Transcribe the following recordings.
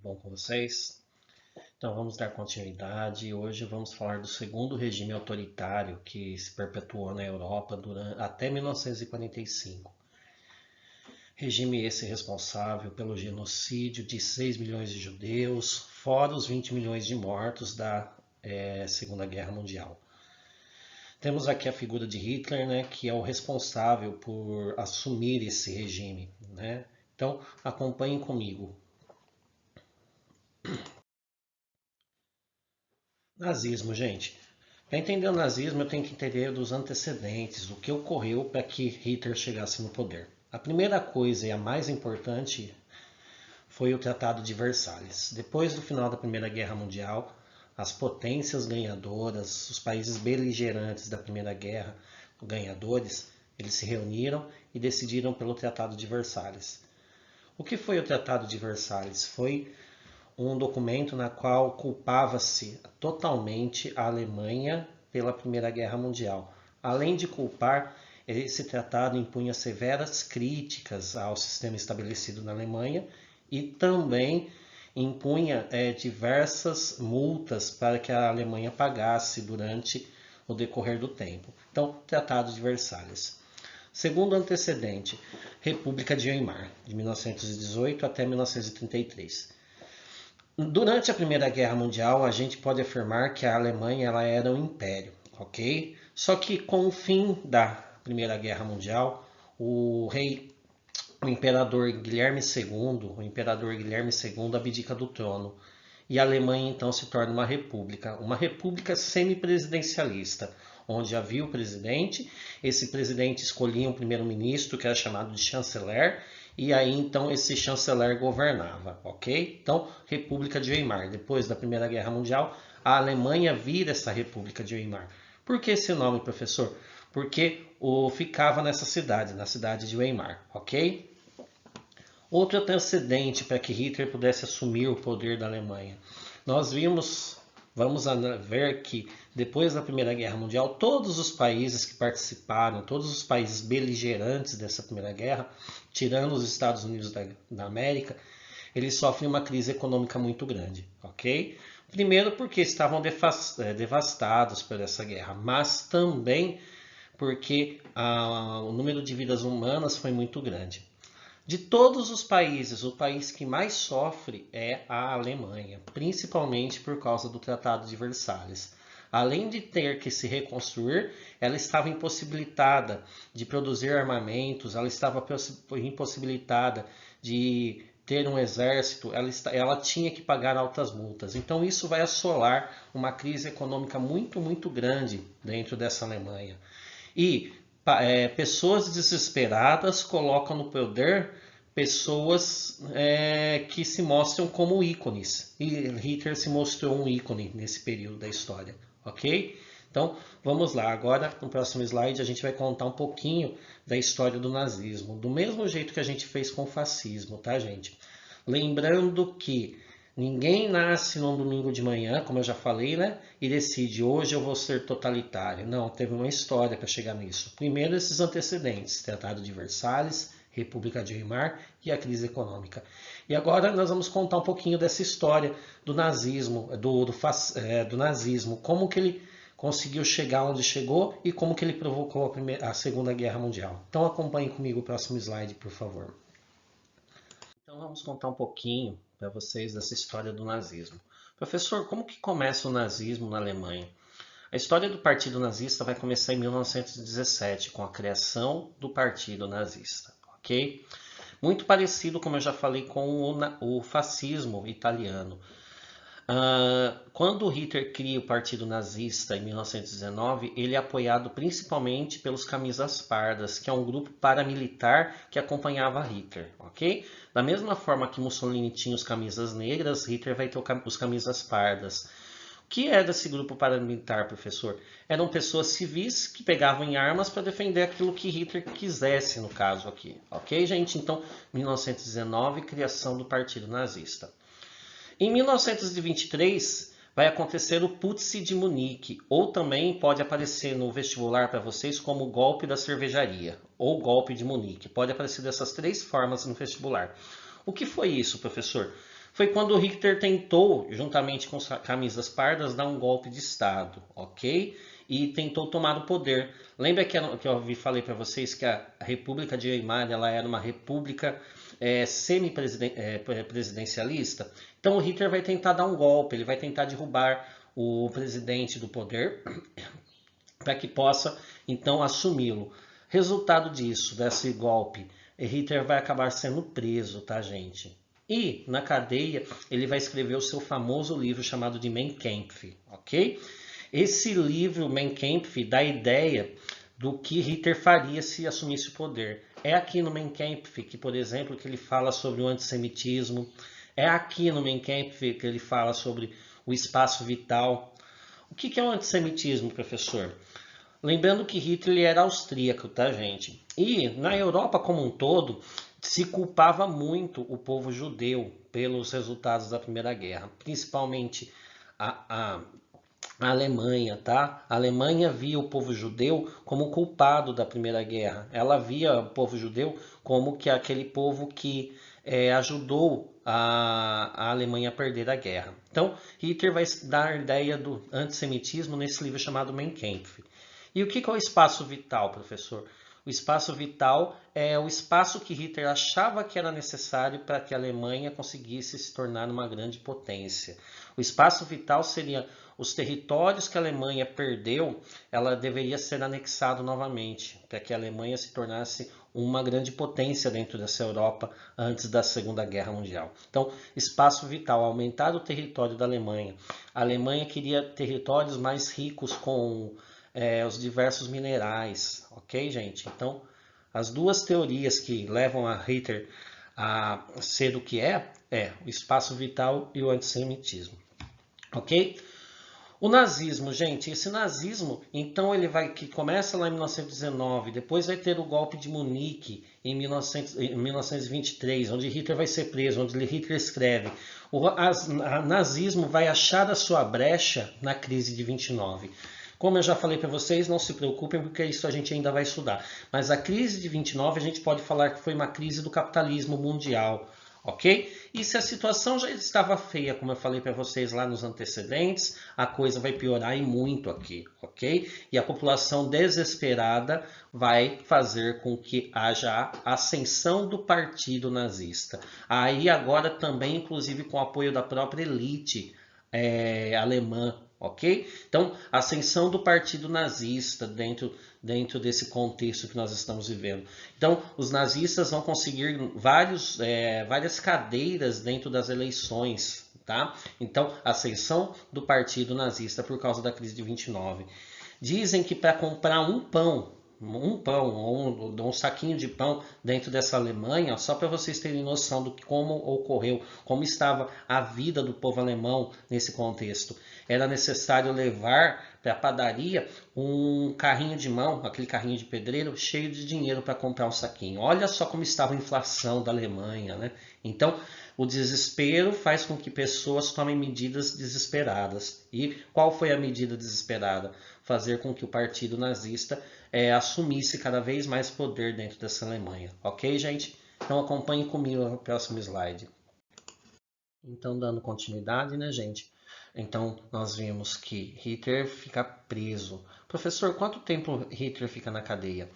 bom com vocês? Então vamos dar continuidade. Hoje vamos falar do segundo regime autoritário que se perpetuou na Europa até 1945. Regime esse responsável pelo genocídio de 6 milhões de judeus, fora os 20 milhões de mortos da Segunda Guerra Mundial. Temos aqui a figura de Hitler, né, que é o responsável por assumir esse regime, né? Então acompanhem comigo. Nazismo, gente. Para entender o nazismo, eu tenho que entender dos antecedentes, o que ocorreu para que Hitler chegasse no poder. A primeira coisa e a mais importante foi o Tratado de Versalhes. Depois do final da Primeira Guerra Mundial, as potências ganhadoras, os países beligerantes da Primeira Guerra, ganhadores, eles se reuniram e decidiram pelo Tratado de Versalhes. O que foi o Tratado de Versalhes? Foi um documento na qual culpava-se totalmente a Alemanha pela Primeira Guerra Mundial. Além de culpar, esse tratado impunha severas críticas ao sistema estabelecido na Alemanha e também impunha diversas multas para que a Alemanha pagasse durante o decorrer do tempo. Então, Tratado de Versalhes. Segundo antecedente, República de Weimar, de 1918 até 1933. Durante a Primeira Guerra Mundial, a gente pode afirmar que a Alemanha ela era um império, ok? Só que com o fim da Primeira Guerra Mundial, o imperador Guilherme II abdica do trono e a Alemanha então se torna uma república semipresidencialista, onde havia o presidente, esse presidente escolhia um primeiro-ministro que era chamado de chanceler, e aí então esse chanceler governava, ok? Então, República de Weimar. Depois da Primeira Guerra Mundial, a Alemanha vira essa República de Weimar. Por que esse nome, professor? Porque ficava nessa cidade, na cidade de Weimar, ok? Outro antecedente para que Hitler pudesse assumir o poder da Alemanha. Nós vamos ver que depois da Primeira Guerra Mundial, todos os países que participaram, todos os países beligerantes dessa Primeira Guerra, tirando os Estados Unidos da América, eles sofrem uma crise econômica muito grande, ok? Primeiro porque estavam devastados por essa guerra, mas também porque o número de vidas humanas foi muito grande. De todos os países, o país que mais sofre é a Alemanha, principalmente por causa do Tratado de Versalhes. Além de ter que se reconstruir, ela estava impossibilitada de produzir armamentos, ela estava impossibilitada de ter um exército, ela tinha que pagar altas multas. Então isso vai assolar uma crise econômica muito grande dentro dessa Alemanha. E pessoas desesperadas colocam no poder pessoas que se mostram como ícones. E Hitler se mostrou um ícone nesse período da história, ok? Então, vamos lá. Agora, no próximo slide, a gente vai contar um pouquinho da história do nazismo. Do mesmo jeito que a gente fez com o fascismo, tá, gente? Lembrando que ninguém nasce num domingo de manhã, como eu já falei, né? E decide, hoje eu vou ser totalitário. Não, teve uma história para chegar nisso. Primeiro, esses antecedentes, Tratado de Versalhes, República de Weimar e a crise econômica. E agora nós vamos contar um pouquinho dessa história do nazismo, do nazismo, como que ele conseguiu chegar onde chegou e como que ele provocou a Segunda Guerra Mundial. Então acompanhe comigo o próximo slide, por favor. Então vamos contar um pouquinho para vocês dessa história do nazismo. Professor, como que começa o nazismo na Alemanha? A história do Partido Nazista vai começar em 1917, com a criação do Partido Nazista, ok? Muito parecido, como eu já falei, com o fascismo italiano. Quando Hitler cria o Partido Nazista em 1919, ele é apoiado principalmente pelos Camisas Pardas, que é um grupo paramilitar que acompanhava Hitler, ok? Da mesma forma que Mussolini tinha os Camisas Negras, Hitler vai ter os Camisas Pardas. O que era esse grupo paramilitar, professor? Eram pessoas civis que pegavam em armas para defender aquilo que Hitler quisesse, no caso aqui, ok, gente? Então, 1919, criação do Partido Nazista. Em 1923 vai acontecer o Putsch de Munique, ou também pode aparecer no vestibular para vocês como o golpe da cervejaria, ou golpe de Munique. Pode aparecer dessas três formas no vestibular. O que foi isso, professor? foi quando o Hitler tentou, juntamente com os camisas pardas, dar um golpe de Estado, ok? E tentou tomar o poder. Lembra que eu falei para vocês que a República de Weimar ela era uma república semi-presidencialista? Então o Hitler vai tentar dar um golpe, ele vai tentar derrubar o presidente do poder para que possa então assumi-lo. Resultado disso, desse golpe, Hitler vai acabar sendo preso, tá, gente? E na cadeia ele vai escrever o seu famoso livro chamado de Mein Kampf, ok? Esse livro, Mein Kampf, dá a ideia do que Hitler faria se assumisse o poder. É aqui no Mein Kampf que, por exemplo, que ele fala sobre o antissemitismo. É aqui no Mein Kampf que ele fala sobre o espaço vital. O que é o antissemitismo, professor? Lembrando que Hitler era austríaco, tá, gente? E na Europa como um todo, se culpava muito o povo judeu pelos resultados da Primeira Guerra, principalmente a Alemanha, tá? A Alemanha via o povo judeu como culpado da Primeira Guerra. Ela via o povo judeu como que aquele povo que ajudou a Alemanha a perder a guerra. Então, Hitler vai dar a ideia do antissemitismo nesse livro chamado Mein Kampf. E o que é o espaço vital, professor? O espaço vital é o espaço que Hitler achava que era necessário para que a Alemanha conseguisse se tornar uma grande potência. O espaço vital seria os territórios que a Alemanha perdeu, ela deveria ser anexado novamente, para que a Alemanha se tornasse uma grande potência dentro dessa Europa antes da Segunda Guerra Mundial. Então, espaço vital, aumentar o território da Alemanha. A Alemanha queria territórios mais ricos com os diversos minerais, ok, gente? Então, as duas teorias que levam a Hitler a ser o que é o espaço vital e o antissemitismo, ok? O nazismo, gente, esse nazismo, então ele que começa lá em 1919, depois vai ter o golpe de Munique em 1923, onde Hitler vai ser preso, onde Hitler escreve. O nazismo vai achar a sua brecha na crise de 29. Como eu já falei para vocês, não se preocupem porque isso a gente ainda vai estudar. Mas a crise de 29 a gente pode falar que foi uma crise do capitalismo mundial, ok? E se a situação já estava feia, como eu falei para vocês lá nos antecedentes, a coisa vai piorar e muito aqui, ok? E a população desesperada vai fazer com que haja a ascensão do partido nazista. Aí agora também, inclusive com o apoio da própria elite alemã, ok? Então, a ascensão do partido nazista dentro desse contexto que nós estamos vivendo. Então, os nazistas vão conseguir várias cadeiras dentro das eleições, tá? Então, a ascensão do partido nazista por causa da crise de 29. Dizem que para comprar um pão ou um saquinho de pão dentro dessa Alemanha, só para vocês terem noção do que como ocorreu, como estava a vida do povo alemão nesse contexto. Era necessário levar para a padaria um carrinho de mão, aquele carrinho de pedreiro, cheio de dinheiro para comprar um saquinho. Olha só como estava a inflação da Alemanha, né? Então, o desespero faz com que pessoas tomem medidas desesperadas. E qual foi a medida desesperada? Fazer com que o partido nazista assumisse cada vez mais poder dentro dessa Alemanha. Ok, gente? Então acompanhe comigo no próximo slide. Então, dando continuidade, né, gente? Então, nós vimos que Hitler fica preso. Professor, quanto tempo Hitler fica na cadeia?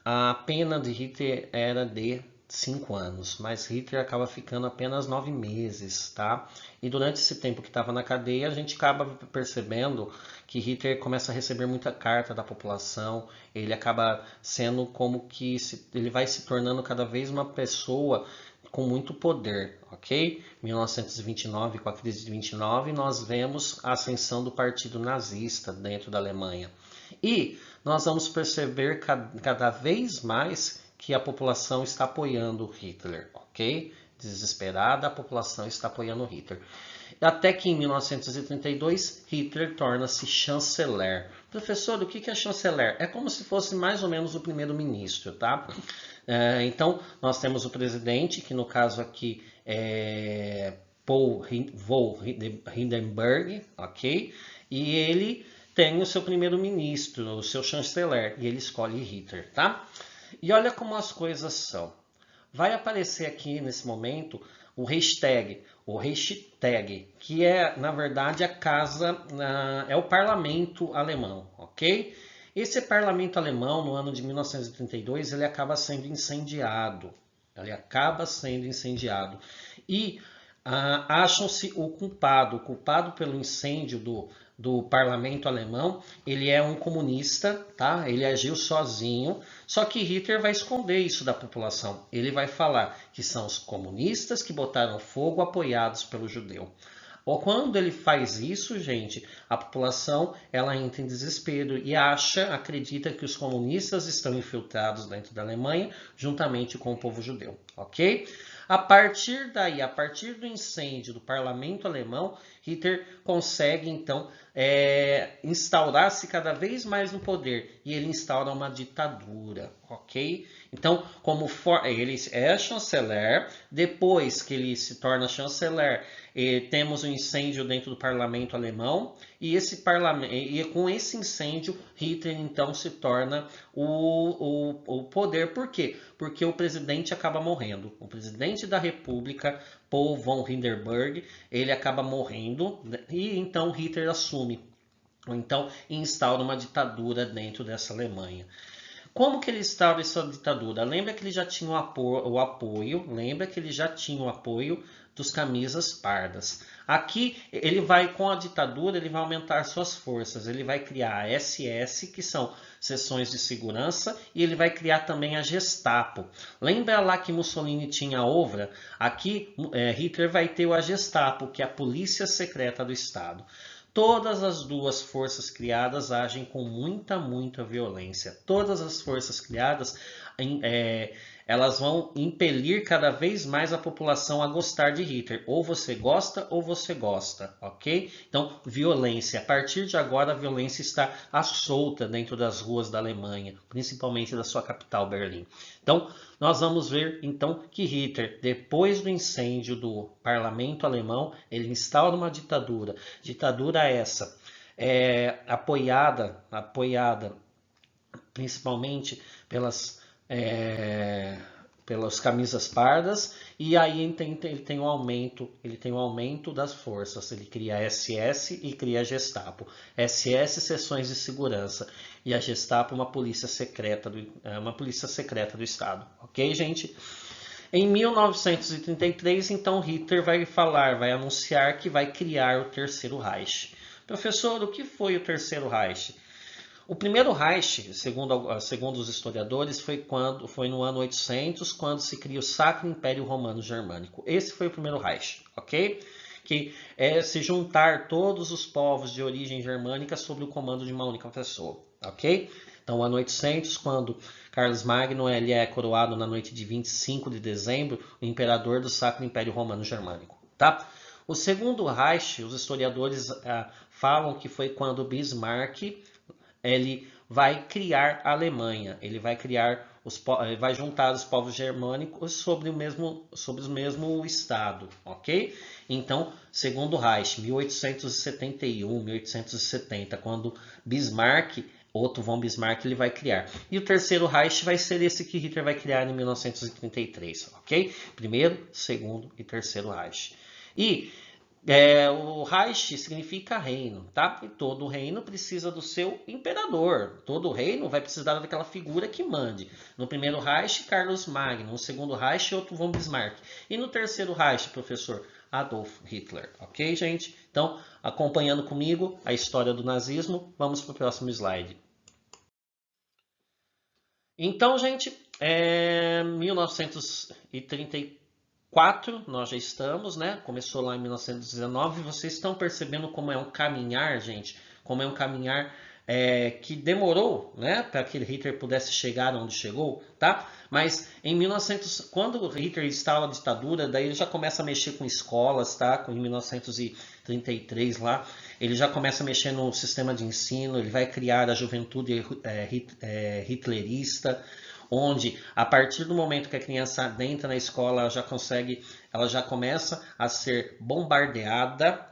A pena de Hitler era de 5 anos, mas Hitler acaba ficando apenas 9 meses, tá? E durante esse tempo que estava na cadeia, a gente acaba percebendo que Hitler começa a receber muita carta da população, ele acaba sendo como que ele vai se tornando cada vez uma pessoa com muito poder, ok? 1929, com a crise de 29, nós vemos a ascensão do partido nazista dentro da Alemanha. E nós vamos perceber cada vez mais que a população está apoiando Hitler, ok? Desesperada, a população está apoiando Hitler. Até que em 1932, Hitler torna-se chanceler. Professor, o que é chanceler? É como se fosse mais ou menos o primeiro-ministro, tá? Então, nós temos o presidente, que no caso aqui é Paul Hindenburg, ok? E ele tem o seu primeiro-ministro, o seu chanceler, e ele escolhe Hitler, tá? E olha como as coisas são. Vai aparecer aqui nesse momento o Reichstag, que é, na verdade, a casa, é o parlamento alemão, ok? Esse parlamento alemão, no ano de 1932, ele acaba sendo incendiado. E acham-se o culpado pelo incêndio do parlamento alemão, ele é um comunista, tá? Ele agiu sozinho, só que Hitler vai esconder isso da população. Ele vai falar que são os comunistas que botaram fogo apoiados pelo judeu. Ou quando ele faz isso, gente, a população ela entra em desespero e acredita que os comunistas estão infiltrados dentro da Alemanha, juntamente com o povo judeu, ok? A partir daí, a partir do incêndio do parlamento alemão, Hitler consegue então instaurar-se cada vez mais no poder e ele instaura uma ditadura, ok? Então, ele é chanceler, depois que ele se torna chanceler, temos um incêndio dentro do parlamento alemão e com esse incêndio Hitler então se torna o poder. Por quê? Porque o presidente acaba morrendo. O presidente da República, Paul von Hindenburg, ele acaba morrendo e então Hitler assume. Então instaura uma ditadura dentro dessa Alemanha. Como que ele instaura essa ditadura? Lembra que ele já tinha o apoio dos camisas pardas. Aqui, ele vai, com a ditadura, ele vai aumentar suas forças. Ele vai criar a SS, que são seções de segurança, e ele vai criar também a Gestapo. Lembra lá que Mussolini tinha a OVRA? Aqui, Hitler vai ter a Gestapo, que é a polícia secreta do Estado. Todas as duas forças criadas agem com muita violência. Todas as forças criadas, elas vão impelir cada vez mais a população a gostar de Hitler. Ou você gosta, ok? Então, violência. A partir de agora, a violência está à solta dentro das ruas da Alemanha, principalmente da sua capital, Berlim. Então, nós vamos ver então que Hitler, depois do incêndio do parlamento alemão, ele instaura uma ditadura. Ditadura essa apoiada principalmente pelas camisas pardas, e aí ele tem um aumento das forças. Ele cria a SS e cria a Gestapo. SS, seções de segurança, e a Gestapo, uma polícia secreta do Estado. Ok, gente? Em 1933, então, Hitler vai anunciar que vai criar o Terceiro Reich. Professor, o que foi o Terceiro Reich? O primeiro Reich, segundo os historiadores, foi no ano 800, quando se cria o Sacro Império Romano Germânico. Esse foi o primeiro Reich, ok? Que é se juntar todos os povos de origem germânica sob o comando de uma única pessoa, ok? Então, ano 800, quando Carlos Magno ele é coroado na noite de 25 de dezembro, o imperador do Sacro Império Romano Germânico, tá? O segundo Reich, os historiadores falam que foi quando Bismarck ele vai criar a Alemanha, ele vai juntar os povos germânicos sobre o mesmo estado, ok? Então, segundo Reich, 1871, 1870, quando Otto von Bismarck, ele vai criar. E o terceiro Reich vai ser esse que Hitler vai criar em 1933, ok? Primeiro, segundo e terceiro Reich. E o Reich significa reino, tá? E todo reino precisa do seu imperador. Todo reino vai precisar daquela figura que mande. No primeiro Reich, Carlos Magno. No segundo Reich, Otto von Bismarck. E no terceiro Reich, professor Adolf Hitler. Ok, gente? Então, acompanhando comigo a história do nazismo, vamos para o próximo slide. Então, gente, 1934, nós já estamos, né? Começou lá em 1919. Vocês estão percebendo como é um caminhar, gente? Como é um caminhar que demorou, né? Para que Hitler pudesse chegar onde chegou, tá? Mas em 1900, quando Hitler instala a ditadura, daí ele já começa a mexer com escolas, tá? Em 1933 lá, ele já começa a mexer no sistema de ensino, ele vai criar a juventude hitlerista, onde a partir do momento que a criança entra na escola, ela já começa a ser bombardeada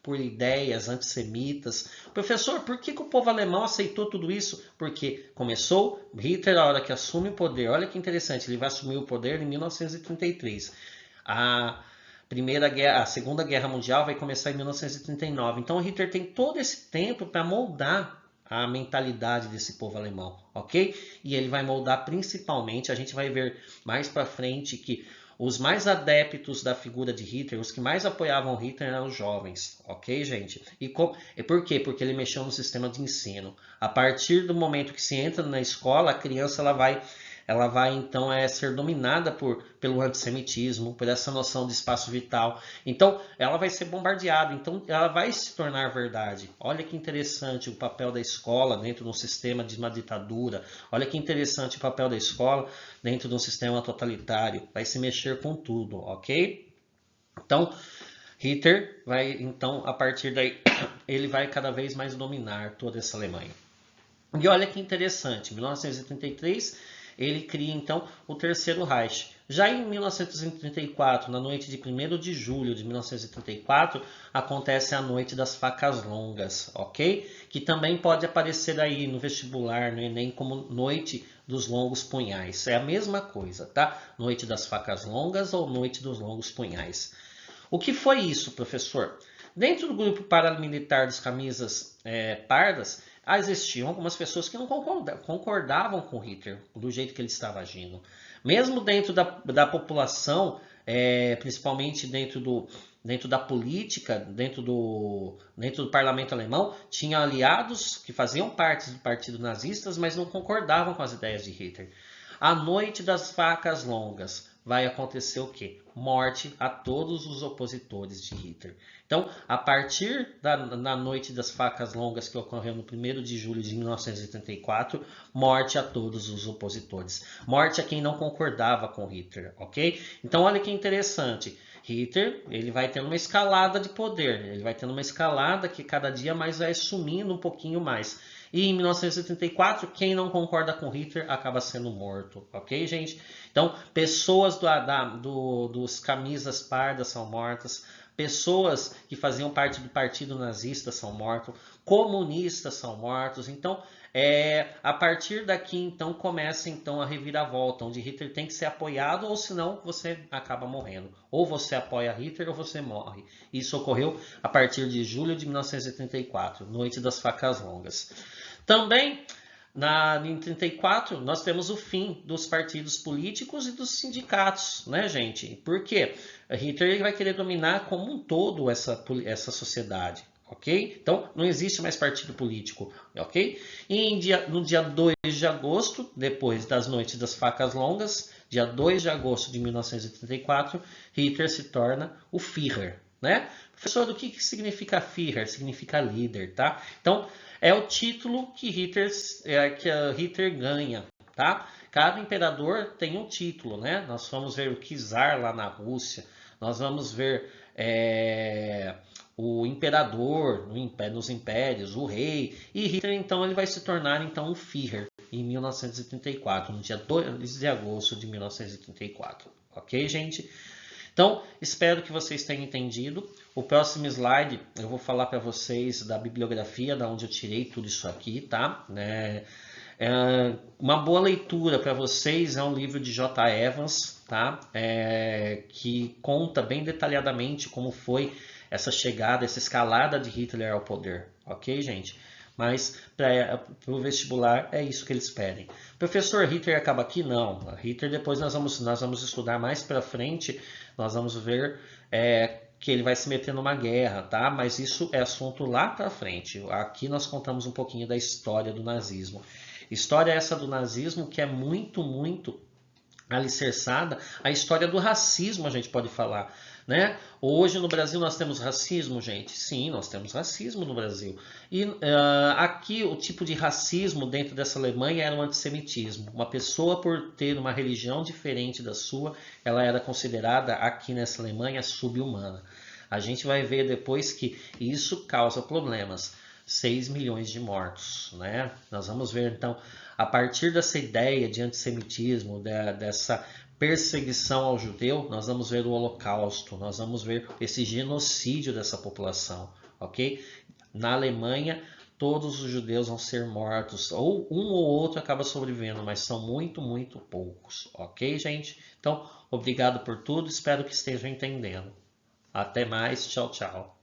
por ideias antissemitas. Professor, por que o povo alemão aceitou tudo isso? Porque começou Hitler, a hora que assume o poder, olha que interessante, ele vai assumir o poder em 1933. A Segunda Guerra Mundial vai começar em 1939. Então, Hitler tem todo esse tempo para moldar a mentalidade desse povo alemão, ok? E ele vai moldar principalmente, a gente vai ver mais para frente que os mais adeptos da figura de Hitler, os que mais apoiavam Hitler eram os jovens, ok, gente? E por quê? Porque ele mexeu no sistema de ensino. A partir do momento que se entra na escola, a criança ela vai então ser dominada pelo antissemitismo, por essa noção de espaço vital. Então, ela vai ser bombardeada, então ela vai se tornar verdade. Olha que interessante o papel da escola dentro de um sistema de uma ditadura. Olha que interessante o papel da escola dentro de um sistema totalitário. Vai se mexer com tudo, ok? Então, Hitler vai, então, a partir daí, ele vai cada vez mais dominar toda essa Alemanha. E olha que interessante, em 1933 ele cria então o Terceiro Reich. Já em 1934, na noite de 1º de julho de 1934, acontece a Noite das Facas Longas, ok? Que também pode aparecer aí no vestibular, no Enem, como Noite dos Longos Punhais. É a mesma coisa, tá? Noite das Facas Longas ou Noite dos Longos Punhais. O que foi isso, professor? Dentro do grupo paramilitar das camisas pardas, existiam algumas pessoas que não concordavam com Hitler, do jeito que ele estava agindo. Mesmo dentro da população, principalmente dentro da política, dentro do parlamento alemão, tinha aliados que faziam parte do partido nazista, mas não concordavam com as ideias de Hitler. A Noite das Facas Longas vai acontecer o quê? Morte a todos os opositores de Hitler. Então, a partir da Noite das Facas Longas, que ocorreu no 1º de julho de 1934, morte a todos os opositores. Morte a quem não concordava com Hitler, ok? Então, olha que interessante. Hitler, ele vai tendo uma escalada de poder, ele vai tendo uma escalada que cada dia mais vai sumindo um pouquinho mais. E em 1974, quem não concorda com Hitler acaba sendo morto, ok, gente? Então, pessoas dos camisas pardas são mortas, pessoas que faziam parte do partido nazista são mortos, comunistas são mortos. Então, a partir daqui, então, começa então a reviravolta, onde Hitler tem que ser apoiado, ou senão você acaba morrendo. Ou você apoia Hitler ou você morre. Isso ocorreu a partir de julho de 1934, Noite das Facas Longas. Também, em 1934, nós temos o fim dos partidos políticos e dos sindicatos, né, gente? Por quê? Hitler vai querer dominar como um todo essa sociedade, ok? Então, não existe mais partido político, ok? E no dia 2 de agosto, depois das Noites das Facas Longas, dia 2 de agosto de 1934, Hitler se torna o Führer, né? Professor, do que significa Führer? Significa líder, tá? Então, é o título que Hitler ganha, tá? Cada imperador tem um título, né? Nós vamos ver o czar lá na Rússia, nós vamos ver o imperador nos impérios, o rei, e Hitler então ele vai se tornar então um Führer em 1934, no dia 2 de agosto de 1934, ok, gente? Então, espero que vocês tenham entendido. O próximo slide eu vou falar para vocês da bibliografia, da onde eu tirei tudo isso aqui, tá? Uma boa leitura para vocês é um livro de J. Evans, tá? Que conta bem detalhadamente como foi essa chegada, essa escalada de Hitler ao poder, ok, gente? Mas para o vestibular é isso que eles pedem. Professor, Hitler acaba aqui? Não. Hitler depois nós vamos estudar mais para frente, nós vamos ver que ele vai se meter numa guerra, tá? Mas isso é assunto lá para frente. Aqui nós contamos um pouquinho da história do nazismo. História essa do nazismo que é muito, muito alicerçada. A história do racismo a gente pode falar, né? Hoje no Brasil nós temos racismo, gente? Sim, nós temos racismo no Brasil. E aqui o tipo de racismo dentro dessa Alemanha era o antissemitismo. Uma pessoa por ter uma religião diferente da sua, ela era considerada aqui nessa Alemanha subhumana. A gente vai ver depois que isso causa problemas. 6 milhões de mortos, né? Nós vamos ver então, a partir dessa ideia de antissemitismo, dessa perseguição ao judeu, nós vamos ver o Holocausto, nós vamos ver esse genocídio dessa população, ok? Na Alemanha, todos os judeus vão ser mortos, ou um ou outro acaba sobrevivendo, mas são muito, muito poucos, ok, gente? Então, obrigado por tudo, espero que estejam entendendo. Até mais, tchau, tchau.